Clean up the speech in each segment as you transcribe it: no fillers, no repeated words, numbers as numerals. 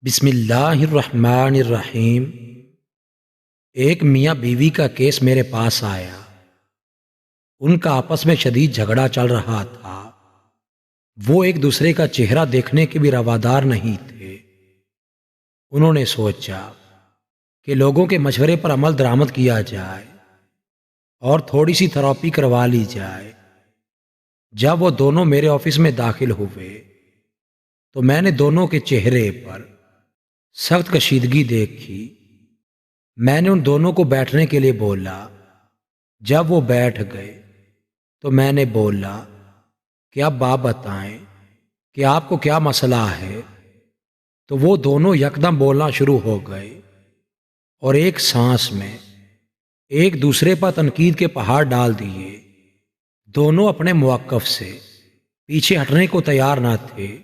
بسم اللہ الرحمن الرحیم۔ ایک میاں بیوی کا کیس میرے پاس آیا۔ ان کا آپس میں شدید جھگڑا چل رہا تھا۔ وہ ایک دوسرے کا چہرہ دیکھنے کے بھی روادار نہیں تھے۔ انہوں نے سوچا کہ لوگوں کے مشورے پر عمل درآمد کیا جائے اور تھوڑی سی تھراپی کروا لی جائے۔ جب وہ دونوں میرے آفس میں داخل ہوئے تو میں نے دونوں کے چہرے پر سخت کشیدگی دیکھی۔ میں نے ان دونوں کو بیٹھنے کے لیے بولا۔ جب وہ بیٹھ گئے تو میں نے بولا کہ اب آپ بتائیں کہ آپ کو کیا مسئلہ ہے۔ تو وہ دونوں یکدم بولنا شروع ہو گئے اور ایک سانس میں ایک دوسرے پر تنقید کے پہاڑ ڈال دیے۔ دونوں اپنے موقف سے پیچھے ہٹنے کو تیار نہ تھے۔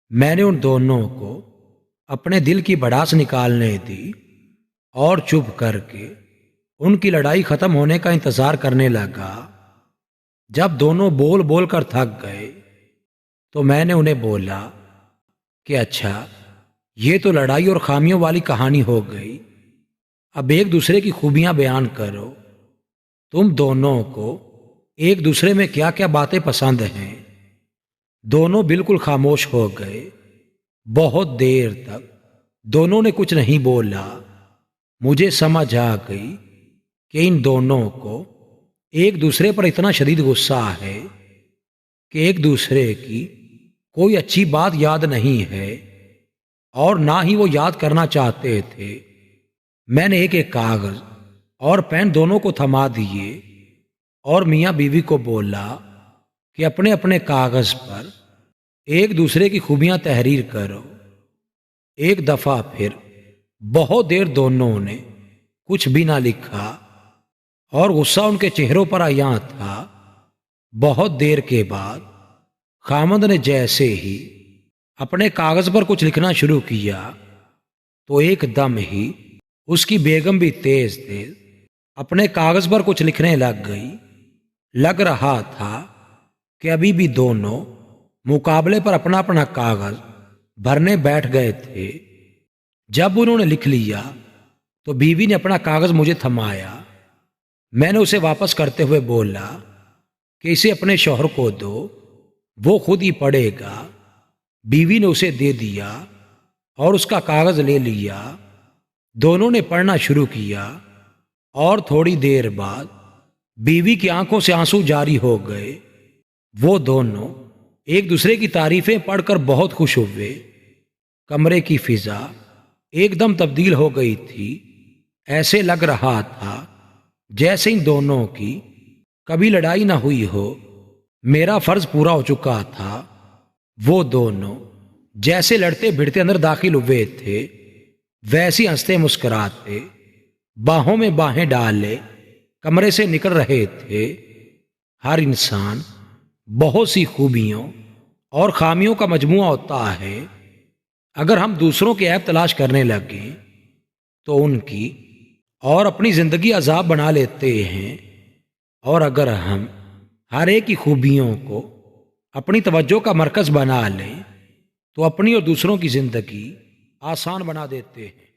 میں نے ان دونوں کو اپنے دل کی بھڑاس نکالنے دی اور چپ کر کے ان کی لڑائی ختم ہونے کا انتظار کرنے لگا۔ جب دونوں بول بول کر تھک گئے تو میں نے انہیں بولا کہ اچھا، یہ تو لڑائی اور خامیوں والی کہانی ہو گئی، اب ایک دوسرے کی خوبیاں بیان کرو۔ تم دونوں کو ایک دوسرے میں کیا کیا باتیں پسند ہیں؟ دونوں بالکل خاموش ہو گئے۔ بہت دیر تک دونوں نے کچھ نہیں بولا۔ مجھے سمجھ آ گئی کہ ان دونوں کو ایک دوسرے پر اتنا شدید غصہ ہے کہ ایک دوسرے کی کوئی اچھی بات یاد نہیں ہے اور نہ ہی وہ یاد کرنا چاہتے تھے۔ میں نے ایک ایک کاغذ اور پین دونوں کو تھما دیے اور میاں بیوی کو بولا کہ اپنے اپنے کاغذ پر ایک دوسرے کی خوبیاں تحریر کرو۔ ایک دفعہ پھر بہت دیر دونوں نے کچھ بھی نہ لکھا اور غصہ ان کے چہروں پر عیاں تھا۔ بہت دیر کے بعد خامند نے جیسے ہی اپنے کاغذ پر کچھ لکھنا شروع کیا تو ایک دم ہی اس کی بیگم بھی تیز تیز اپنے کاغذ پر کچھ لکھنے لگ گئی۔ لگ رہا تھا کہ ابھی بھی دونوں مقابلے پر اپنا اپنا کاغذ بھرنے بیٹھ گئے تھے۔ جب انہوں نے لکھ لیا تو بیوی نے اپنا کاغذ مجھے تھمایا۔ میں نے اسے واپس کرتے ہوئے بولا کہ اسے اپنے شوہر کو دو، وہ خود ہی پڑھے گا۔ بیوی نے اسے دے دیا اور اس کا کاغذ لے لیا۔ دونوں نے پڑھنا شروع کیا اور تھوڑی دیر بعد بیوی کی آنکھوں سے آنسو جاری ہو گئے۔ وہ دونوں ایک دوسرے کی تعریفیں پڑھ کر بہت خوش ہوئے۔ کمرے کی فضا ایک دم تبدیل ہو گئی تھی۔ ایسے لگ رہا تھا جیسے ان دونوں کی کبھی لڑائی نہ ہوئی ہو۔ میرا فرض پورا ہو چکا تھا۔ وہ دونوں جیسے لڑتے بھڑتے اندر داخل ہوئے تھے ویسے ہنستے مسکراتے باہوں میں باہیں ڈالے کمرے سے نکل رہے تھے۔ ہر انسان بہت سی خوبیوں اور خامیوں کا مجموعہ ہوتا ہے۔ اگر ہم دوسروں کے عیب تلاش کرنے لگیں تو ان کی اور اپنی زندگی عذاب بنا لیتے ہیں، اور اگر ہم ہر ایک کی خوبیوں کو اپنی توجہ کا مرکز بنا لیں تو اپنی اور دوسروں کی زندگی آسان بنا دیتے ہیں۔